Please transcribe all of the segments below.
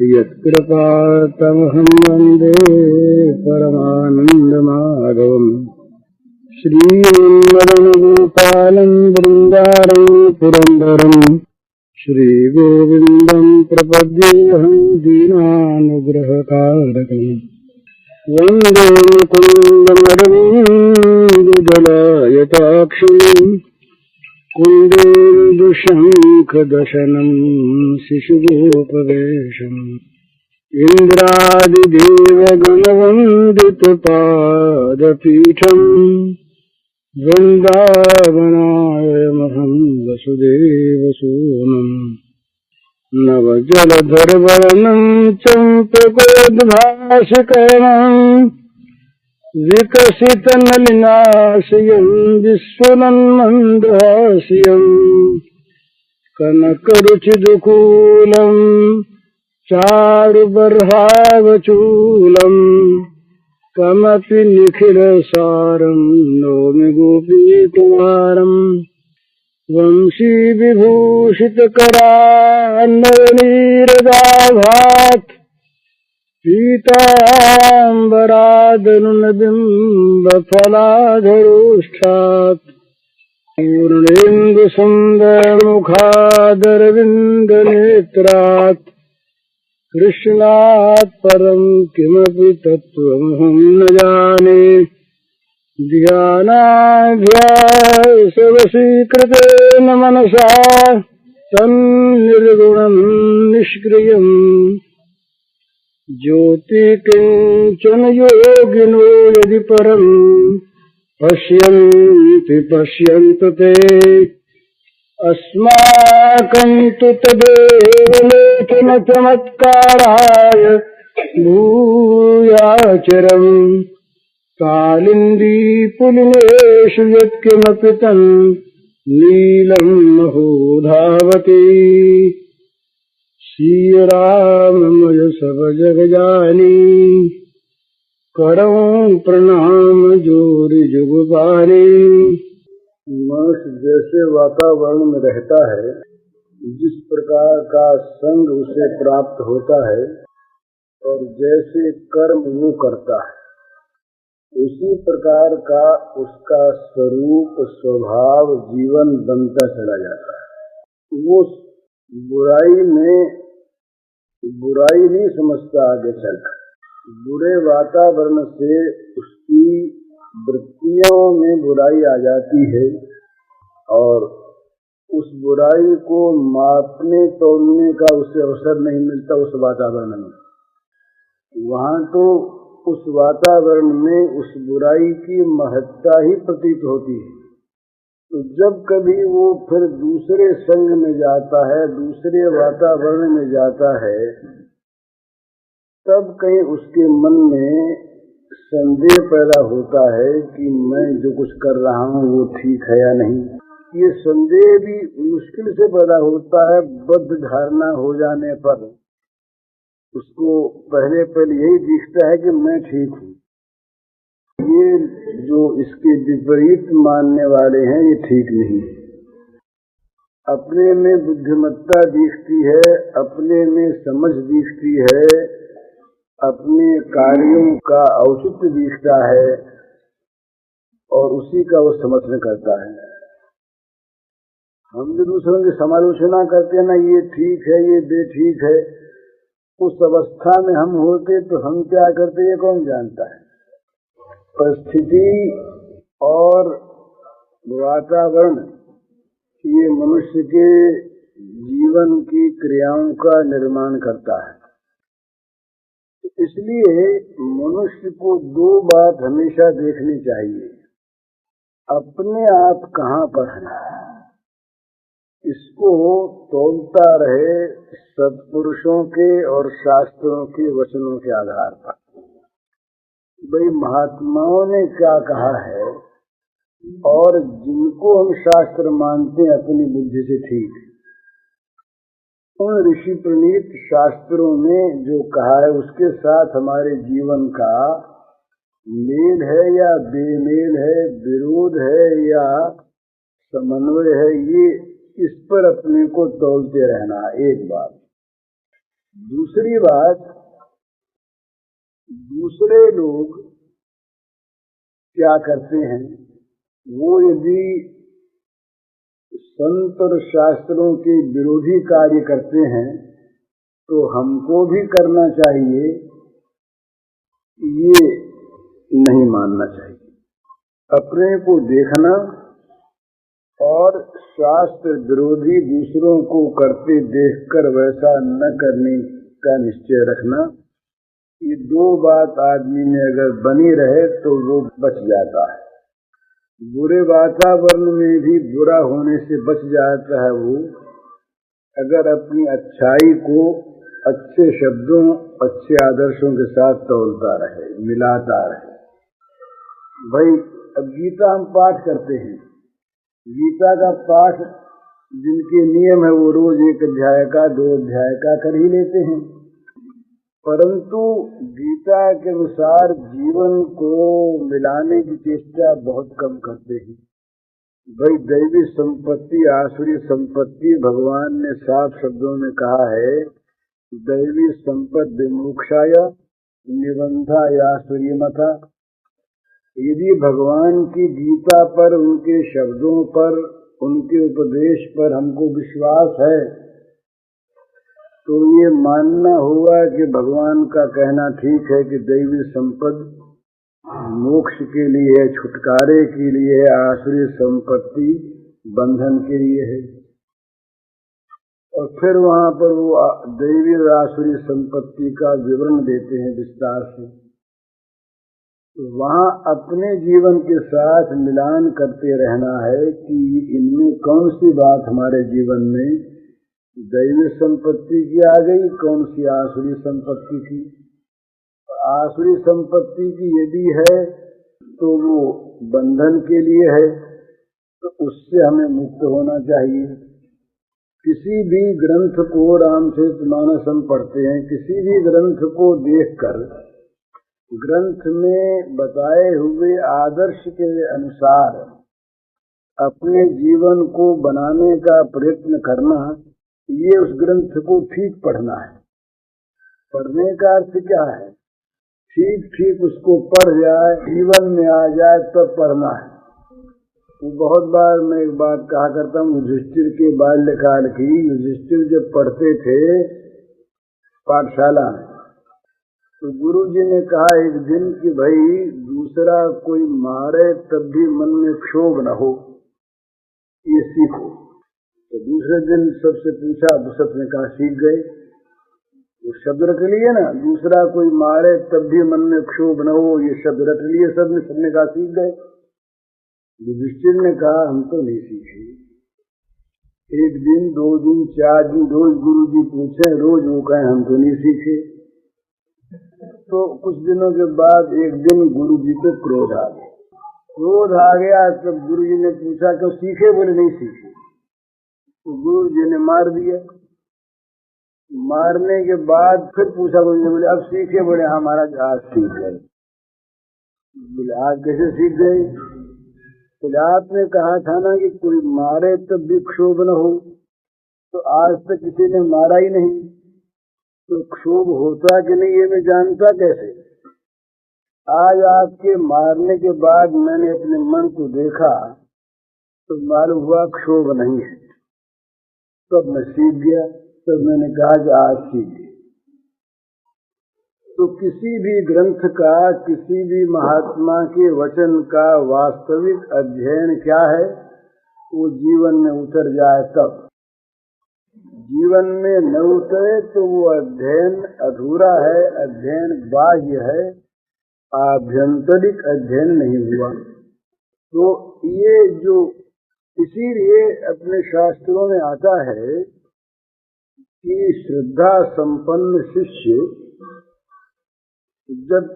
यत्कृपातमहं वन्दे परमानन्दमाधवम् श्रीमन्मदनगोपालं बृन्दारं पुरन्दरम् श्रीगोविन्दं प्रपद्येऽहं दीनानुग्रहकारकम् वन्दे मुकुन्दमरविन्ददलायताक्षम् कुन्देन्दुशङ्खदशनम् शिशुगोपवेशम् इन्द्रादिदेवगणवन्दितपादपीठम् वृन्दावनायमहं वसुदेवसूनम् नवजलधरवर्णं चम्पकोद्भासिकम् विकसितनलिनाशयं विश्वनन्मन्दहास्यम् कनकरुचिदुकूलं चारुबर्हावचूलं कमपि निखिलसारं नौमि गोपीकुमारम् वंशीविभूषितकरान्नवनीरदाभात् पीताम्बरादनुनबिम्बफलाधरोष्ठात् पूर्णेन्दुसुन्दरमुखादरविन्दनेत्रात् कृष्णात् परं किमपि तत्त्वमहं न जाने ध्यानाभ्यासवशीकृतेन मनसा तन्निर्गुणं निष्क्रियम् ज्योति किंचन योगिनो यदि परं पश्यन्ति पश्यन्तु ते अस्माकं तु तदेव लेखन चमत्काराय भूयाचरम् कालिन्दी पुलिनेषु यत्किमपि तन् नीलं महो धावति श्री राममय सब जग जानी करऊं प्रणाम जोरि जुगबानी। मनुष्य जैसे वातावरण में रहता है, जिस प्रकार का संग उसे प्राप्त होता है और जैसे कर्म वो करता है, उसी प्रकार का उसका स्वरूप स्वभाव जीवन बनता चला जाता है। वो बुराई नहीं समझता आगे चलकर। बुरे वातावरण से उसकी वृत्तियों में बुराई आ जाती है और उस बुराई को मापने तोलने का उसे अवसर नहीं मिलता उस वातावरण में। वहाँ तो उस वातावरण में उस बुराई की महत्ता ही प्रतीत होती है। तो जब कभी वो फिर दूसरे संग में जाता है, दूसरे वातावरण में जाता है, तब कहीं उसके मन में संदेह पैदा होता है कि मैं जो कुछ कर रहा हूँ वो ठीक है या नहीं। ये संदेह भी मुश्किल से पैदा होता है। बद्ध धारणा हो जाने पर उसको पहले यही दिखता है कि मैं ठीक हूँ। ये जो इसके विपरीत मानने वाले हैं ये ठीक नहीं। अपने में बुद्धिमत्ता दिखती है, अपने में समझ दिखती है, अपने कार्यों का औचित्य दिखता है और उसी का वो समर्थन करता है। हम भी दूसरों की समालोचना करते हैं ना, ये ठीक है ये बेठीक है। उस अवस्था में हम होते तो हम क्या करते ये कौन जानता है। परिस्थिति और वातावरण ये मनुष्य के जीवन की क्रियाओं का निर्माण करता है। इसलिए मनुष्य को दो बात हमेशा देखनी चाहिए। अपने आप कहाँ पर है, इसको तोलता रहे सत्पुरुषों के और शास्त्रों के वचनों के आधार पर। भाई महात्माओं ने क्या कहा है और जिनको हम शास्त्र मानते हैं अपनी बुद्धि से ठीक, उन ऋषि प्रणीत शास्त्रों में जो कहा है उसके साथ हमारे जीवन का मेल है या बेमेल है, विरोध है या समन्वय है, ये इस पर अपने को तौलते रहना, एक बात। दूसरी बात, दूसरे लोग क्या करते हैं, वो यदि संत और शास्त्रों के विरोधी कार्य करते हैं तो हमको भी करना चाहिए, ये नहीं मानना चाहिए। अपने को देखना और शास्त्र विरोधी दूसरों को करते देखकर वैसा न करने का निश्चय रखना, ये दो बात आदमी में अगर बनी रहे तो वो बच जाता है। बुरे वातावरण में भी बुरा होने से बच जाता है वो, अगर अपनी अच्छाई को अच्छे शब्दों, अच्छे आदर्शों के साथ तौलता रहे, मिलाता रहे। भाई, अब गीता हम पाठ करते हैं, गीता का पाठ जिनके नियम है वो रोज 1 अध्याय का 2 अध्याय का कर ही लेते हैं, परंतु गीता के अनुसार जीवन को मिलाने की चेष्टा बहुत कम करते हैं। भाई, दैवी संपत्ति आसुरी संपत्ति भगवान ने साफ शब्दों में कहा है, दैवी संपत्ति मोक्षाय निबंधाय आसुरीमता। यदि भगवान की गीता पर, उनके शब्दों पर, उनके उपदेश पर हमको विश्वास है तो ये मानना होगा कि भगवान का कहना ठीक है कि दैवी संपत्ति मोक्ष के लिए है, छुटकारे के लिए है, आसुरी संपत्ति बंधन के लिए है। और फिर वहां पर वो दैवी और आसुरी संपत्ति का विवरण देते हैं विस्तार से। वहां अपने जीवन के साथ मिलान करते रहना है कि इनमें कौन सी बात हमारे जीवन में दैवी संपत्ति की आ गई, कौन सी आसुरी संपत्ति की। आसुरी संपत्ति की यदि है तो वो बंधन के लिए है, तो उससे हमें मुक्त होना चाहिए। किसी भी ग्रंथ को, रामचरितमानस हम पढ़ते हैं, किसी भी ग्रंथ को देखकर ग्रंथ में बताए हुए आदर्श के अनुसार अपने जीवन को बनाने का प्रयत्न करना, ये उस ग्रंथ को ठीक पढ़ना है। पढ़ने का अर्थ क्या है, ठीक ठीक उसको पढ़ जाए, जीवन में आ जाए तब पढ़ना है। तो बहुत बार मैं एक बात कहा करता हूँ, युधिष्ठिर के बाल्यकाल की। युधिष्ठिर जब पढ़ते थे पाठशाला में तो गुरुजी ने कहा एक दिन कि भाई, दूसरा कोई मारे तब भी मन में क्षोभ न हो, ये सीखो। तो दूसरे दिन सबसे पूछा, सबने कहा सीख गए। वो शब्द रट लिए ना, दूसरा कोई मारे तब भी मन में क्षोभ न हो, ये शब्द रट लिए सबने कहा सीख गए। युधिष्ठिर ने कहा हम तो नहीं सीखे। 1 दिन 2 दिन 4 दिन रोज गुरुजी पूछे, रोज वो कहें हम तो नहीं सीखे। तो कुछ दिनों के बाद एक दिन गुरुजी को क्रोध आ गया। क्रोध आ गया तब गुरुजी ने पूछा क्यों सीखे? बोले नहीं सीखे। तो गुरुजी ने मार दिया। मारने के बाद फिर पूछा गुरुजी, बोले अब सीखे? बोले हाँ महाराज आज सीख गए। बोले आज कैसे सीख गए? बोले आपने कहा था ना कि कोई मारे तब भी क्षोभ न हो, तो आज तक किसी ने मारा ही नहीं, तो क्षोभ होता कि नहीं ये मैं जानता कैसे? आज आपके मारने के बाद मैंने अपने मन को देखा तो मालूम हुआ क्षोभ नहीं है। तब मैं सीख गया, तब मैंने कहा कि आज सीख गया। तो किसी भी ग्रंथ का, किसी भी महात्मा के वचन का वास्तविक अध्ययन क्या है, वो जीवन में उतर जाए तब। जीवन में न उतरे तो वो अध्ययन अधूरा है, अध्ययन बाह्य है, आभ्यंतरिक अध्ययन नहीं हुआ। तो ये जो, इसीलिए अपने शास्त्रों में आता है कि श्रद्धा संपन्न शिष्य जब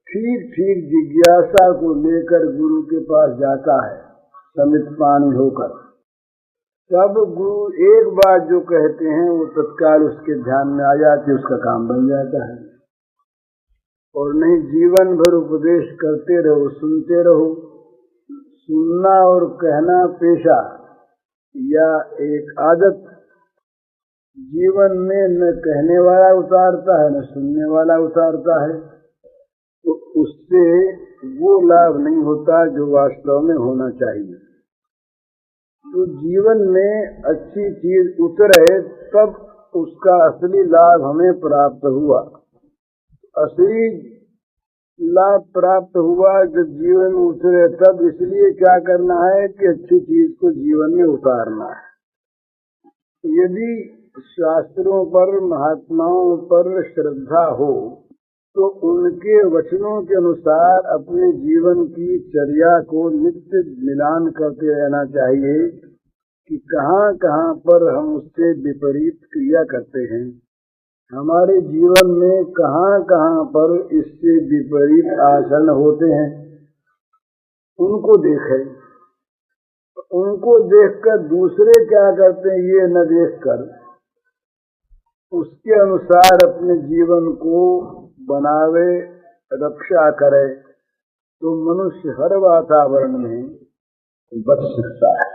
ठीक ठीक जिज्ञासा को लेकर गुरु के पास जाता है, समितपानी होकर, तब गुरु एक बात जो कहते हैं वो तत्काल उसके ध्यान में आ जाती, उसका काम बन जाता है। और नहीं जीवन भर उपदेश करते रहो, सुनते रहो। सुनना और कहना पेशा, या एक आदत जीवन में न कहने वाला उतारता है न सुनने वाला उतारता है, तो उससे वो लाभ नहीं होता जो वास्तव में होना चाहिए। तो जीवन में अच्छी चीज उतरे तब उसका असली लाभ हमें प्राप्त हुआ। असली लाभ प्राप्त हुआ जब जीवन में उतरे तब। इसलिए क्या करना है कि अच्छी चीज को जीवन में उतारना है। यदि शास्त्रों पर महात्माओं पर श्रद्धा हो तो उनके वचनों के अनुसार अपने जीवन की चर्या को नित्य मिलान करते रहना चाहिए कि कहाँ कहाँ पर हम उससे विपरीत क्रिया करते हैं, हमारे जीवन में कहाँ कहाँ पर इससे विपरीत आचरण होते हैं, उनको देखें। उनको देखकर दूसरे क्या करते हैं ये न देखकर उसके अनुसार अपने जीवन को बनावे, रक्षा करे, तो मनुष्य हर वातावरण में बच सकता है।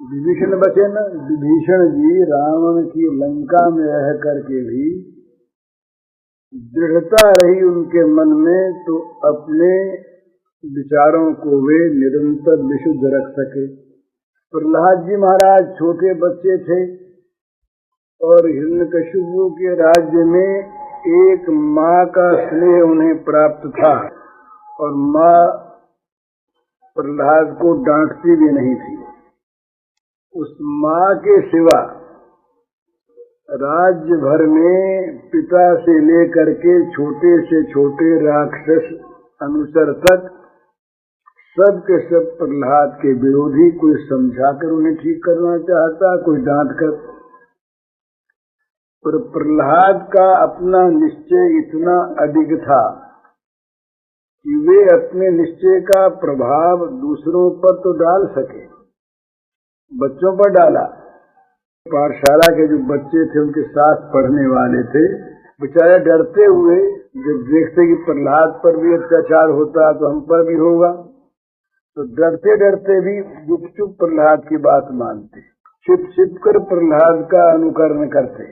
विभीषण बचे न, विभीषण जी रावण की लंका में रह करके भी दृढ़ता रही उनके मन में, तो अपने विचारों को वे निरंतर विशुद्ध रख सके। प्रहलाद जी महाराज छोटे बच्चे थे और हिरण्यकशिपु के राज्य में एक माँ का स्नेह उन्हें प्राप्त था और माँ प्रहलाद को डांटती भी नहीं थी। उस माँ के सिवा राज्य भर में पिता से लेकर के छोटे से छोटे राक्षस अनुचर तक सब के सब प्रहलाद के विरोधी। कोई समझाकर उन्हें ठीक करना चाहता, कोई डांट कर। पर प्रहलाद का अपना निश्चय इतना अडिग था कि वे अपने निश्चय का प्रभाव दूसरों पर तो डाल सके। बच्चों पर डाला। पाठशाला के जो बच्चे थे उनके साथ पढ़ने वाले थे, बेचारे डरते हुए जब देखते कि प्रहलाद पर भी अत्याचार होता तो हम पर भी होगा, तो डरते डरते भी चुप प्रहलाद की बात मानते, छिप छिप कर प्रहलाद का अनुकरण करते।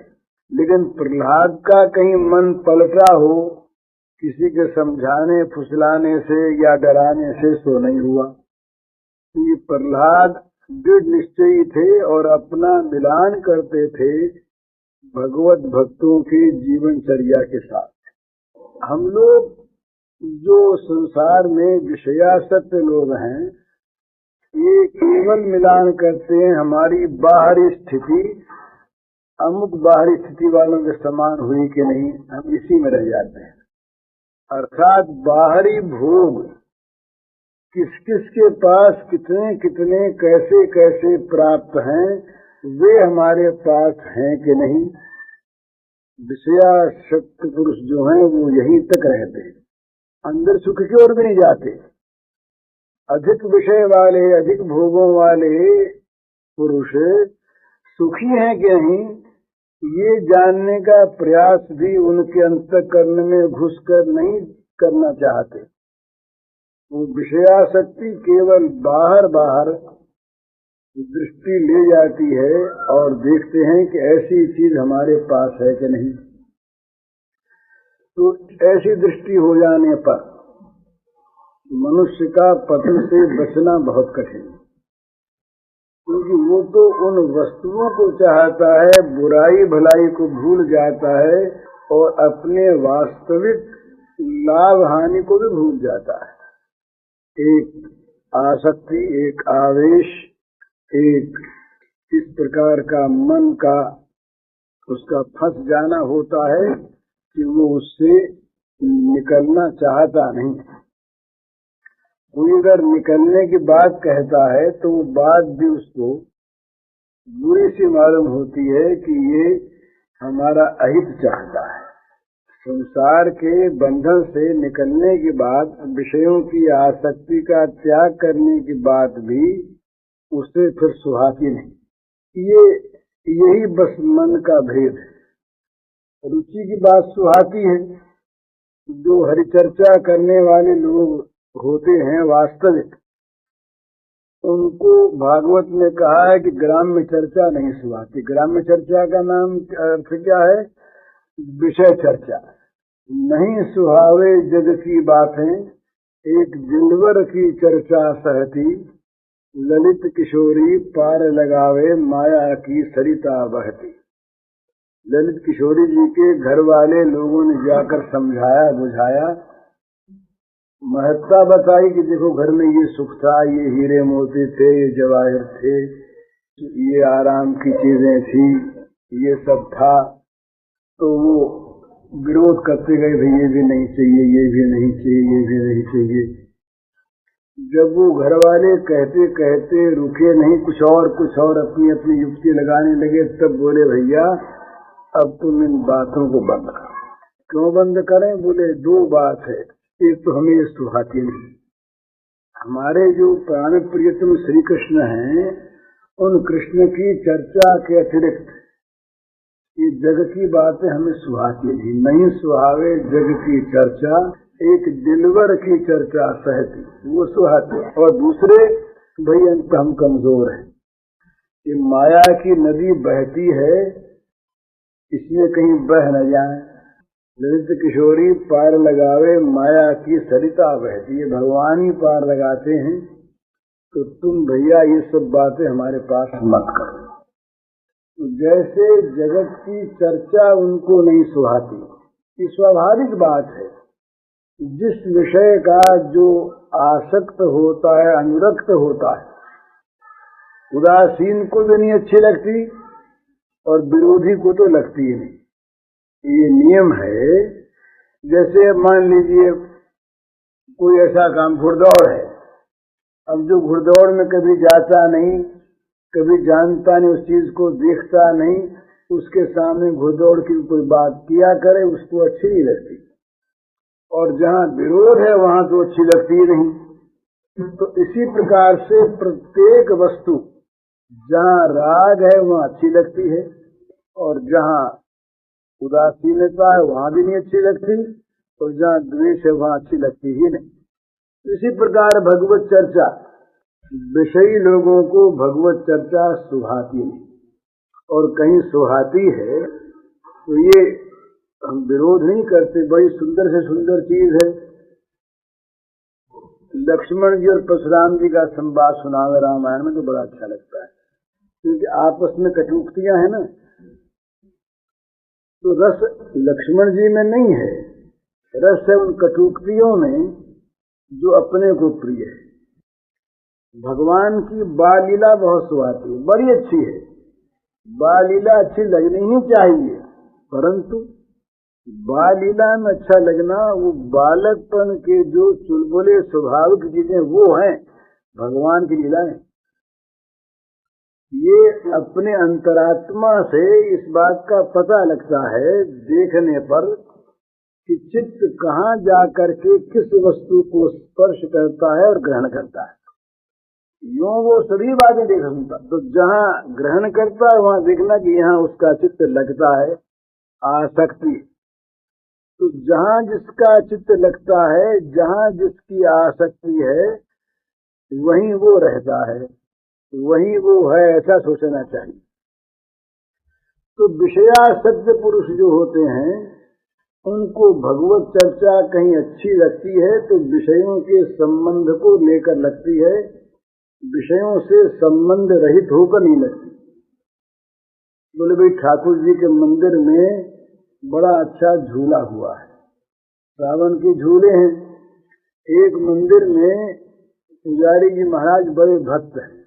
लेकिन प्रहलाद का कहीं मन पलटा हो किसी के समझाने फुसलाने से या डराने से, सो नहीं हुआ। तो ये प्रहलाद दृढ़ निश्चयी थे और अपना मिलान करते थे भगवत भक्तों के जीवनचर्या के साथ। हम लोग जो संसार में विषयासक्त लोग हैं, ये केवल मिलान करते हैं हमारी बाहरी स्थिति अमुक बाहरी स्थिति वालों के समान हुई कि नहीं, हम इसी में रह जाते हैं। अर्थात बाहरी भोग किस किस के पास कितने कितने कैसे कैसे प्राप्त हैं, वे हमारे पास हैं कि नहीं। विषयासक्त पुरुष जो हैं वो यहीं तक रहते हैं, अंदर सुख की ओर भी नहीं जाते। अधिक विषय वाले अधिक भोगों वाले पुरुष सुखी हैं कि नहीं, ये जानने का प्रयास भी उनके अंतःकरण में घुसकर नहीं करना चाहते। वो विषयासक्ति केवल बाहर बाहर दृष्टि ले जाती है और देखते हैं कि ऐसी चीज हमारे पास है कि नहीं। तो ऐसी दृष्टि हो जाने पर मनुष्य का पतन से बचना बहुत कठिन है, क्योंकि वो तो उन वस्तुओं को चाहता है, बुराई भलाई को भूल जाता है और अपने वास्तविक लाभ हानि को भी भूल जाता है। एक आसक्ति, एक आवेश, एक इस प्रकार का मन का उसका फंस जाना होता है कि वो उससे निकलना चाहता नहीं। कोई अगर निकलने की बात कहता है तो वो बात भी उसको बुरी सी मालूम होती है कि ये हमारा अहित चाहता है। संसार के बंधन से निकलने की बात, विषयों की आसक्ति का त्याग करने की बात भी उसे फिर सुहाती नहीं। यही बस मन का भेद है। रुचि की बात सुहाती है। जो हरिचर्चा करने वाले लोग होते हैं वास्तविक, उनको भागवत में कहा है कि ग्राम्य चर्चा नहीं सुहाती। ग्राम्य चर्चा का नाम अर्थ क्या है? विषय चर्चा। नहीं सुहावे जग की बातें, एक दिलवर की चर्चा सहती, ललित किशोरी पार लगावे माया की सरिता बहती। ललित किशोरी जी के घर वाले लोगों ने जाकर समझाया बुझाया, महत्ता बताई कि देखो घर में ये सुख था, ये हीरे मोती थे, ये जवाहर थे, ये आराम की चीजें थी, ये सब था। तो वो विरोध करते गए, भाई ये भी नहीं चाहिए, ये भी नहीं चाहिए, ये भी नहीं चाहिए। जब वो घर वाले कहते कहते रुके नहीं, कुछ और अपनी अपनी युक्ति लगाने लगे, तब बोले भैया अब तुम इन बातों को बंद करो। क्यों बंद करें? बोले दो बात है, एक तो हमें सुहाती नहीं। हमारे जो प्राण प्रियतम श्री कृष्ण हैं, उन कृष्ण की चर्चा के अतिरिक्त ये जग की बातें हमें सुहाती नहीं सुहावे जग की चर्चा, एक दिलवर की चर्चा सहती, वो सुहाती। और दूसरे, भाई हम कमजोर हैं, ये माया की नदी बहती है, इसमें कहीं बह न जाए। ललित किशोरी पार लगावे माया की सरिता बहती है, भगवान ही पार लगाते हैं। तो तुम भैया ये सब बातें हमारे पास मत करो। तो जैसे जगत की चर्चा उनको नहीं सुहाती, ये स्वाभाविक बात है। जिस विषय का जो आसक्त होता है, अनुरक्त होता है, उदासीन को भी नहीं अच्छी लगती और विरोधी को तो लगती ही नहीं। ये नियम है। जैसे मान लीजिए कोई ऐसा काम, घुड़दौड़ है। अब जो घुड़दौड़ में कभी जाता नहीं, कभी जानता नहीं, उस चीज को देखता नहीं, उसके सामने घुड़दौड़ की कोई बात किया करे, उसको अच्छी नहीं लगती। और जहाँ विरोध है वहां तो अच्छी लगती ही नहीं। तो इसी प्रकार से प्रत्येक वस्तु जहाँ राग है वहाँ अच्छी लगती है, और जहाँ उदासीनता है वहां भी नहीं अच्छी लगती, और जहाँ द्वेष है वहां अच्छी लगती ही नहीं। इसी प्रकार भगवत चर्चा, विषयी लोगों को भगवत चर्चा सुहाती नहीं, और कहीं सुहाती है तो ये हम विरोध नहीं करते, बड़ी सुंदर से सुंदर चीज है। लक्ष्मण जी और परशुराम जी का संवाद सुना हुआ रामायण में तो बड़ा अच्छा लगता है, क्योंकि आपस में कटुक्तियां है ना, तो रस लक्ष्मण जी में नहीं है, रस है उन कटुक्तियों में जो अपने को प्रिय है। भगवान की बाल लीला बहुत सुहाती है, बड़ी अच्छी है। बाल लीला अच्छी लगनी ही चाहिए, परंतु बाल लीला में अच्छा लगना, वो बालकपन के जो चुलबुले स्वाभाविक चीजें वो हैं, भगवान की लीलाएं। ये अपने अंतरात्मा से इस बात का पता लगता है देखने पर कि चित्त कहाँ जाकर के किस वस्तु को स्पर्श करता है और ग्रहण करता है। यूं वो सभी बातें देख सुनता, तो जहाँ ग्रहण करता है वहाँ देखना कि यहाँ उसका चित्त लगता है, आसक्ति। तो जहाँ जिसका चित्त लगता है, जहाँ जिसकी आसक्ति है, वहीं वो रहता है, वही वो है, ऐसा सोचना चाहिए। तो विषयासक्त पुरुष जो होते हैं उनको भगवत चर्चा कहीं अच्छी लगती है तो विषयों के संबंध को लेकर लगती है, विषयों से संबंध रहित होकर नहीं लगती। बोले भाई ठाकुर जी के मंदिर में बड़ा अच्छा झूला हुआ है, सावन के झूले हैं। एक मंदिर में पुजारी जी महाराज बड़े भक्त हैं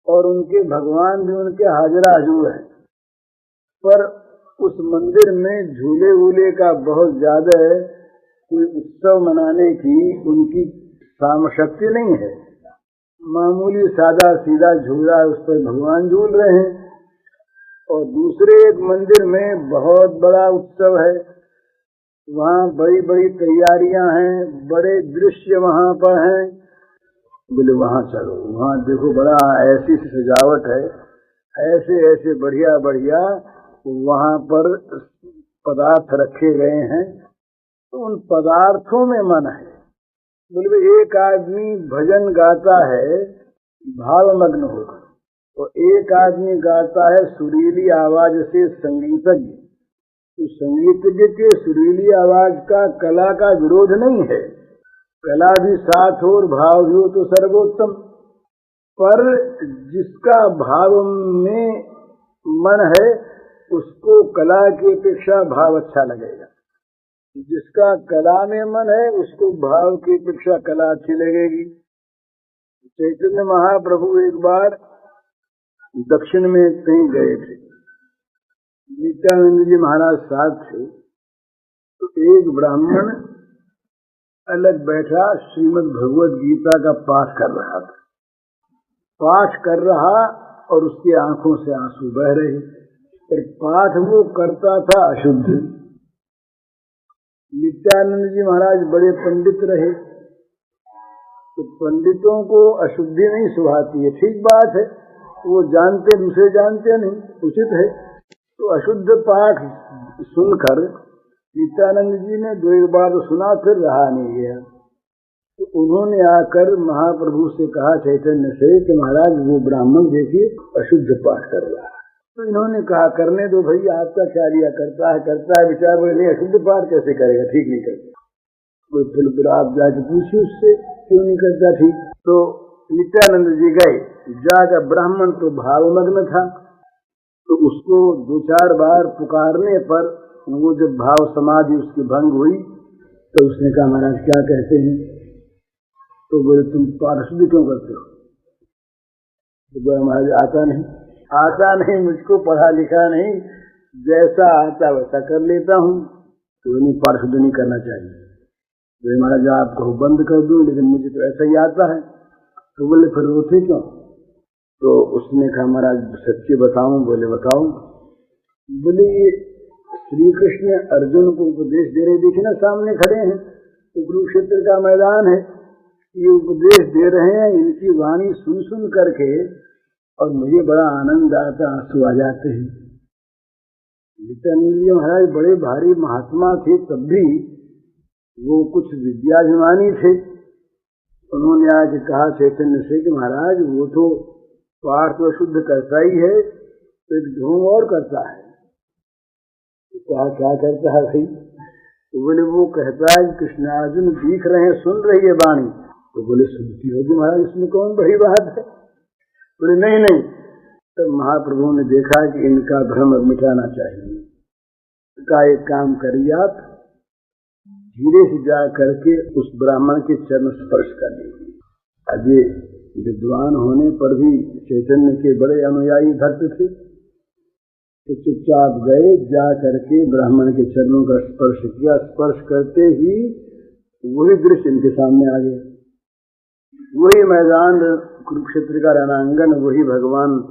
और उनके भगवान भी उनके हाजरा हजूर हैं, पर उस मंदिर में झूले वूले का बहुत ज्यादा कोई उत्सव मनाने की उनकी सामशक्ति नहीं है। मामूली सादा सीधा झूला, उस पर भगवान झूल रहे हैं। और दूसरे एक मंदिर में बहुत बड़ा उत्सव है, वहाँ बड़ी बड़ी तैयारियां हैं, बड़े दृश्य वहाँ पर हैं। बोले वहाँ चलो, वहाँ देखो बड़ा ऐसी सजावट है, ऐसे ऐसे बढ़िया बढ़िया वहाँ पर पदार्थ रखे गए हैं, तो उन पदार्थों में मन है। बोले एक आदमी भजन गाता है भावमग्न होकर। तो एक आदमी गाता है सुरीली आवाज से संगीतज्ञ, तो संगीतज्ञ के सुरीली आवाज का कला का विरोध नहीं है, कला भी साथ हो और भाव भी हो तो सर्वोत्तम। पर जिसका भाव में मन है उसको कला की अपेक्षा भाव अच्छा लगेगा, जिसका कला में मन है उसको भाव की अपेक्षा कला अच्छी लगेगी। चैतन्य महाप्रभु एक बार दक्षिण में कहीं गए थे, नित्यानंद जी महाराज साथ थे, तो एक ब्राह्मण अलग बैठा श्रीमद् भगवद गीता का पाठ कर रहा था। पाठ कर रहा और उसकी आंखों से आंसू बह रहे, पर पाठ वो करता था अशुद्ध। नित्यानंद जी महाराज बड़े पंडित रहे, तो पंडितों को अशुद्धि नहीं सुहाती है, ठीक बात है, वो जानते दूसरे जानते नहीं, उचित है। तो अशुद्ध पाठ सुनकर नित्यानंद जी ने दो एक बार तो सुना, फिर रहा नहीं गया, तो उन्होंने आकर महाप्रभु से कहा चैतन्य से कि महाराज वो ब्राह्मण देखिए अशुद्ध पाठ कर रहा है। तो इन्होंने कहा करने दो भाई, आपका क्या लिया, करता है विचार बोले नहीं अशुद्ध पाठ कैसे करेगा, ठीक नहीं करता। कोई फिर आप जाके पूछिए उससे क्यों नहीं करता ठीक। तो नित्यानंद जी गए, जाकर ब्राह्मण तो भावमग्न था, तो उसको दो चार बार पुकारने पर वो जब भाव समाधि उसकी भंग हुई तो उसने कहा महाराज क्या कहते हैं, तो बोले तुम पाठ शुद्धि क्यों करते हो, तो बोला महाराज आता नहीं मुझको पढ़ा लिखा नहीं, जैसा आता वैसा कर लेता हूँ, तो नहीं पाठ शुद्ध नहीं करना चाहिए। तो महाराज आपको बंद कर दूं, लेकिन मुझे तो ऐसा ही आता है। तो बोले फिर रोते क्यों, तो उसने कहा महाराज सच्ची बताऊं, बोले बताऊं। बोले श्री कृष्ण अर्जुन को उपदेश दे रहे, देखे ना सामने खड़े हैं, तो कुरुक्षेत्र का मैदान है, ये उपदेश दे रहे हैं, इनकी वाणी सुन सुन करके और मुझे बड़ा आनंद आता, आंसू आ जाते हैं। नित्यानंद जी महाराज बड़े भारी महात्मा थे, तब भी वो कुछ विद्याभिमानी थे। उन्होंने आज कहा चैतन्य से कि महाराज वो तो पाठ तो शुद्ध करता ही है, तो एक ढोंग और करता है। तो कहा क्या करता है भाई, तो बोले वो कहता है कृष्णार्जुन दिख रहे हैं, सुन रही है वाणी, तो बोले सुनती होगी महाराज, इसमें कौन बड़ी बात है। बोले नहीं। तब महाप्रभु ने देखा कि इनका भ्रम मिटाना चाहिए, का एक काम करिए आप धीरे से जा करके उस ब्राह्मण के चरण स्पर्श कर लीजिए। अभी विद्वान होने पर भी चैतन्य के बड़े अनुयायी भक्त थे, तो चुपचाप गए, जा करके ब्राह्मण के चरणों का स्पर्श किया। स्पर्श करते ही वही दृश्य इनके सामने आ गया, वही मैदान कुरुक्षेत्र का रणांगन, वही भगवान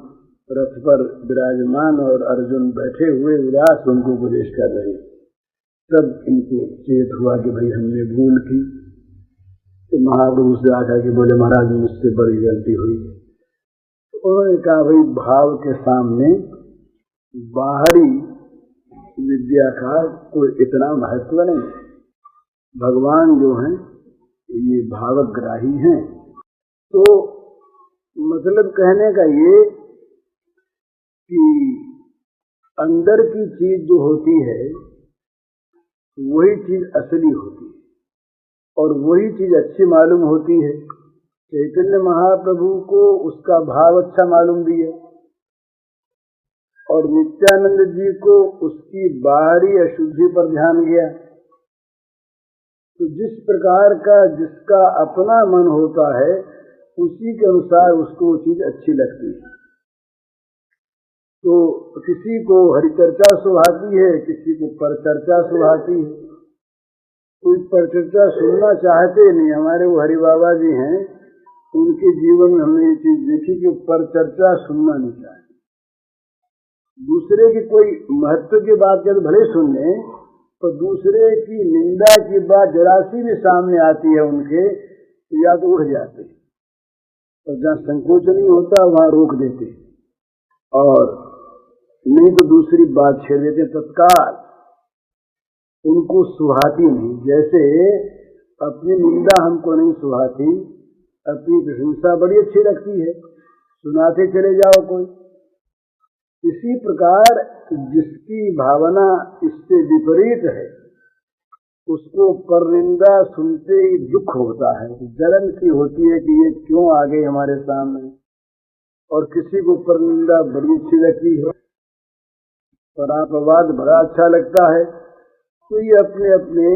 रथ पर विराजमान और अर्जुन बैठे हुए उदास उनको उपदेश कर रहे। तब इनको चेत हुआ कि भाई हमने भूल की। तो महाप्रभु से आकर के बोले महाराज मुझसे बड़ी गलती हुई। तो उन्होंने कहा भाई भाव के सामने बाहरी विद्या का कोई इतना महत्व नहीं, भगवान जो हैं ये भावग्राही हैं। तो मतलब कहने का ये कि अंदर की चीज जो होती है वही चीज असली होती है और वही चीज अच्छी मालूम होती है। चैतन्य महाप्रभु को उसका भाव अच्छा मालूम भी है और नित्यानंद जी को उसकी बाहरी अशुद्धि पर ध्यान गया। तो जिस प्रकार का जिसका अपना मन होता है उसी के अनुसार उसको वो चीज अच्छी लगती है। तो किसी को हरिचर्चा सुहाती है, किसी को परचर्चा सुहाती है। कोई परचर्चा सुनना चाहते नहीं। हमारे वो हरि बाबा जी हैं, उनके जीवन में हमने ये चीज देखी कि परचर्चा सुनना नहीं चाहते। दूसरे की कोई महत्व की बात कर भले सुन लें, तो दूसरे की निंदा की बात जरा सी भी सामने आती है उनके, तो या तो उड़ जाते और जहाँ संकोच नहीं होता वहां रोक देते और नहीं तो दूसरी बात छेड़ देते तत्काल। उनको सुहाती नहीं। जैसे अपनी निंदा हमको नहीं सुहाती, अपनी प्रशंसा बड़ी अच्छी लगती है, सुनाते चले जाओ कोई। इसी प्रकार जिसकी भावना इससे विपरीत है उसको परनिंदा सुनते ही दुख होता है, जलन सी होती है कि ये क्यों आ गए हमारे सामने। और किसी को परनिंदा बड़ी अच्छी लगती है, परापवाद बड़ा अच्छा लगता है। तो ये अपने अपने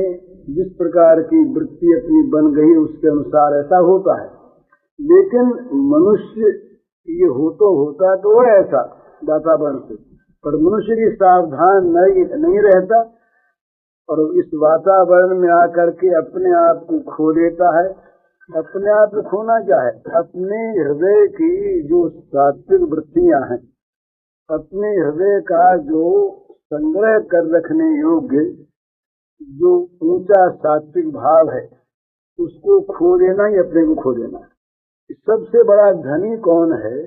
जिस प्रकार की वृत्ति अपनी बन गई उसके अनुसार ऐसा होता है। लेकिन मनुष्य ये होता तो है ऐसा वातावरण से, पर मनुष्य भी सावधान नहीं रहता और इस वातावरण में आकर के अपने आप को खो देता है। अपने आप को खोना क्या है? अपने हृदय की जो सात्विक वृत्तियां हैं, अपने हृदय का जो संग्रह कर रखने योग्य जो ऊंचा सात्विक भाव है उसको खो देना ही अपने को खो देना है। सबसे बड़ा धनी कौन है?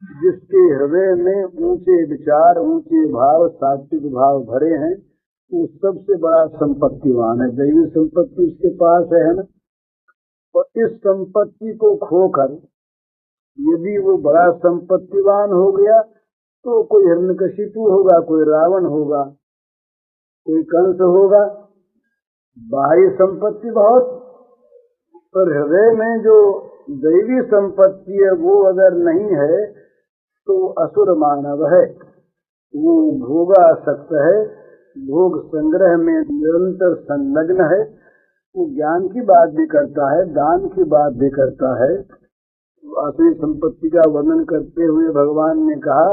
जिसके हृदय में ऊंचे विचार, ऊंचे भाव, सात्विक भाव भरे हैं, वो सबसे बड़ा संपत्तिवान है। दैवी संपत्ति उसके पास है ना। और इस संपत्ति को खोकर यदि वो बड़ा संपत्तिवान हो गया तो कोई हिरण्यकशिपु होगा, कोई रावण होगा, कोई कंस होगा। बाहरी संपत्ति बहुत, पर हृदय में जो दैवी संपत्ति है वो अगर नहीं है तो असुर मानव है। वो भोगासक्त है, भोग संग्रह में निरंतर संलग्न है। वो ज्ञान की बात भी करता है, दान की बात भी करता है। असली संपत्ति का वर्णन करते हुए भगवान ने कहा,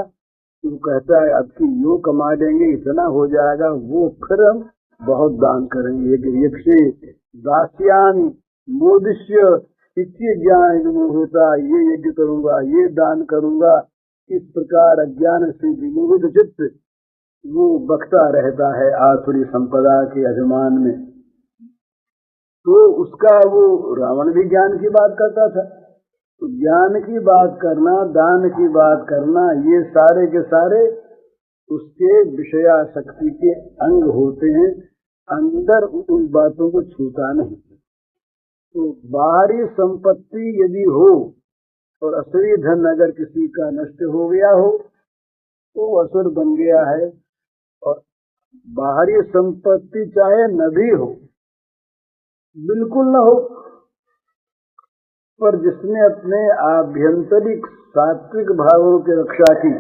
वो कहता है अब की यो कमा लेंगे, इतना हो जाएगा, वो फिर हम बहुत दान करेंगे। यक्षे दास्यान मोदिष्य इति ज्ञान होता, ये यज्ञ करूंगा, ये दान करूंगा। इस प्रकार अज्ञान से विमोहित चित्त वो बकता रहता है आसुरी संपदा के अभिमान में। तो उसका वो रावण भी ज्ञान की बात करता था। तो ज्ञान की बात करना, दान की बात करना, ये सारे के सारे उसके विषयासक्ति के अंग होते हैं। अंदर उन बातों को छूता नहीं। तो बाहरी संपत्ति यदि हो और असली धन अगर किसी का नष्ट हो गया हो तो असुर बन गया है। और बाहरी संपत्ति चाहे न भी हो, बिल्कुल न हो, पर जिसने अपने आभ्यंतरिक सात्विक भावों की रक्षा की,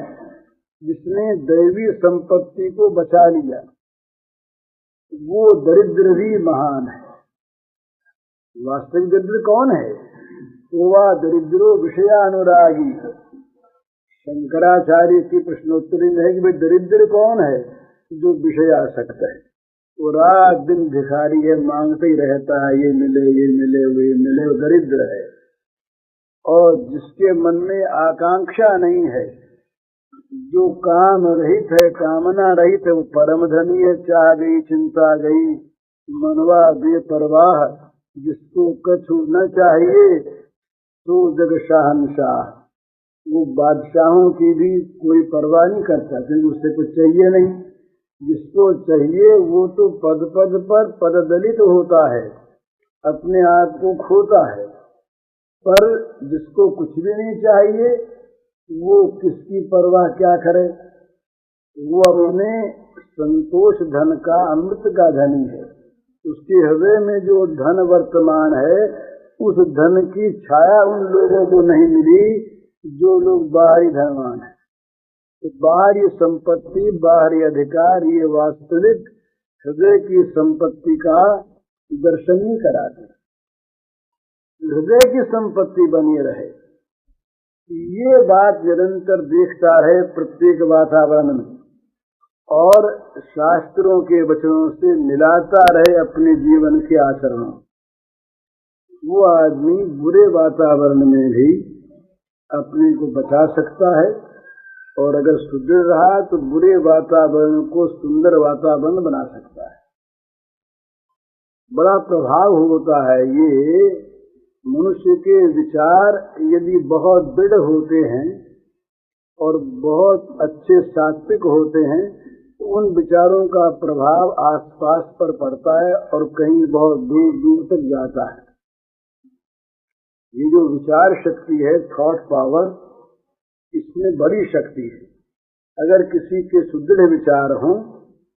जिसने दैवी संपत्ति को बचा लिया, वो दरिद्र भी महान है। वास्तविक दरिद्र कौन है? वह दरिद्रो विषयानुरागी। शंकराचार्य की प्रश्नोत्तरी में है कि भाई दरिद्र कौन है? जो विषयासक्त है। वो रात दिन भिखारी है, मांगते ही रहता है, ये मिले, ये मिले, वो मिले, वो दरिद्र है। और जिसके मन में आकांक्षा नहीं है, जो काम रहित है, कामना रहित है, वो परम धनी है। चाह गई, चिंता गई, मनवा बेपरवाह। जिसको कछु न चाहिए तो जग शहंशाह। वो बादशाहों की भी कोई परवाह नहीं करता, क्योंकि उससे कुछ चाहिए नहीं। जिसको चाहिए वो तो पद पद पर पददलित होता है, अपने आप को खोता है। पर जिसको कुछ भी नहीं चाहिए वो किसकी परवाह क्या करे? वो अपने संतोष धन का, अमृत का धनी है। उसके हृदय में जो धन वर्तमान है, उस धन की छाया उन लोगों को नहीं मिली जो लोग बाहरी धनवान है। तो बाहरी संपत्ति, बाहरी अधिकार, ये वास्तविक हृदय की संपत्ति का दर्शन नहीं कराते। हृदय की संपत्ति बनी रहे, ये बात निरंतर देखता रहे प्रत्येक वातावरण में, और शास्त्रों के वचनों से मिलाता रहे अपने जीवन के आचरणों। वो आदमी बुरे वातावरण में भी अपने को बचा सकता है, और अगर सुदृढ़ रहा तो बुरे वातावरण को सुंदर वातावरण बना सकता है। बड़ा प्रभाव होता है ये। मनुष्य के विचार यदि बहुत दृढ़ होते हैं और बहुत अच्छे सात्विक होते हैं तो उन विचारों का प्रभाव आसपास पर पड़ता है और कहीं बहुत दूर दूर तक जाता है। ये जो विचार शक्ति है, थॉट पावर, इसमें बड़ी शक्ति है। अगर किसी के सुदृढ़ विचार हों